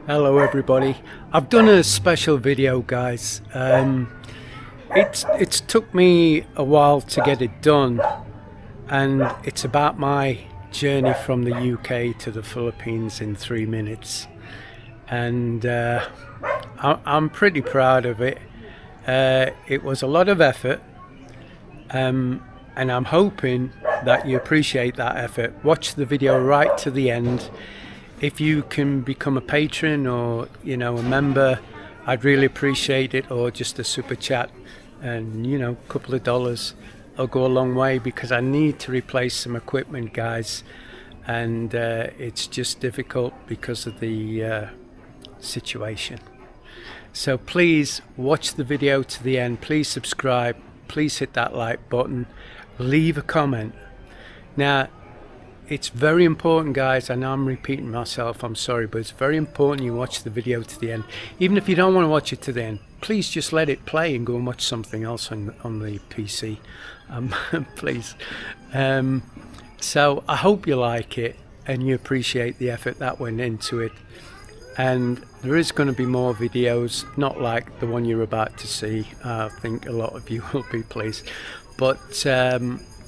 Hello everybody. I've done a special video, guys. It's took me a while to get it done, and it's about my journey from the UK to the Philippines in 3 minutes, and I'm pretty proud of it. It was a lot of effort, and I'm hoping that you appreciate that effort. Watch the video right to the end. If you can become a patron or a member, I'd really appreciate it, or just a super chat, and a couple of dollars will go a long way, because I need to replace some equipment, guys, and it's just difficult because of the situation. So please watch the video to the end, please subscribe, please hit that like button, leave a comment. Now, it's very important, guys. I know I'm repeating myself, I'm sorry, but it's very important you watch the video to the end. Even if you don't want to watch it to the end, please just let it play and go and watch something else on the PC, please. So I hope you like it and you appreciate the effort that went into it. And there is going to be more videos, not like the one you're about to see. I think a lot of you will be pleased, but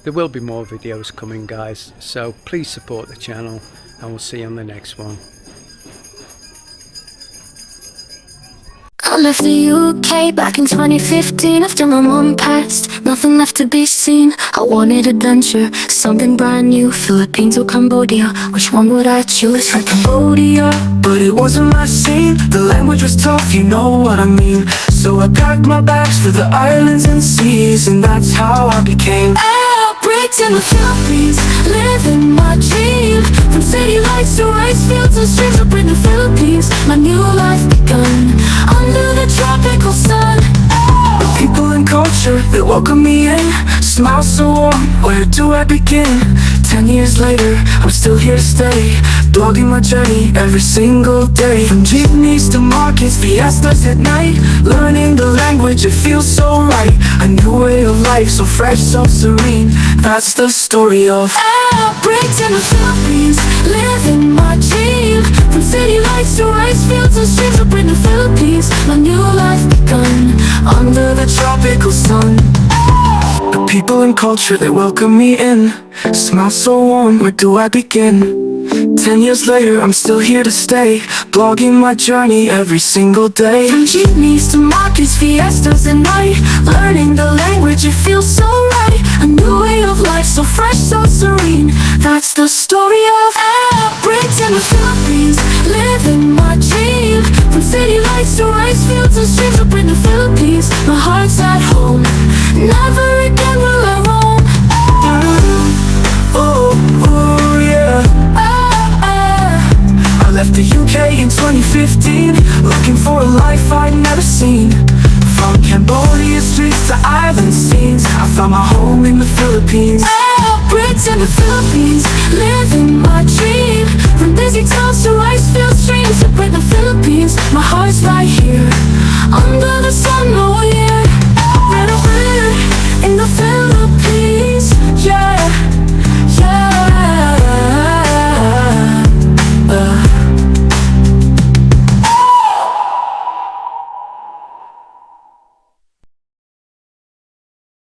there will be more videos coming, guys, so please support the channel, and we'll see you on the next one. I left the UK back in 2015 after my mom passed. Nothing left to be seen. I wanted adventure, something brand new. Philippines or Cambodia, which one would I choose? Tried Cambodia, but it wasn't my scene. The language was tough, you know what I mean. So I packed my bags for the islands and seas, and that's how I became In the Philippines, living my dream. From city lights to rice fields and streams of Brit in the Philippines, my new life begun under the tropical sun. The people and culture that welcome me in, smile so warm, where do I begin? 10 years later, I'm still here to stay, blogging my journey every single day. From jeepneys to markets, fiestas at night, learning the language, it feels so right. A new way of life, so fresh, so serene. That's the story of Brit in the Philippines, living my dream. From city lights to rice fields and streams of Brit in the Philippines, my new life begun under the tropical sun. the people and culture that welcome me in, smile so warm, where do I begin? 10 years later, I'm still here to stay, blogging my journey every single day. From jeepneys to markets, fiestas at night, learning the language, it feels so right. A new way of life, so fresh, so serene. That's the story of Brit in the Philippines, living my dream. From city lights to rice fields and streams of Brit in the Philippines, my heart's at home, never again will I roam. Oh yeah. I left the UK in 2015, looking for a life I'd never seen. From Cambodia streets to island scenes, I found my home in the Philippines. Brits in the Philippines, living my dream. From busy towns to rice field streams, to Brit in the Philippines, my heart's right here under the sun all year.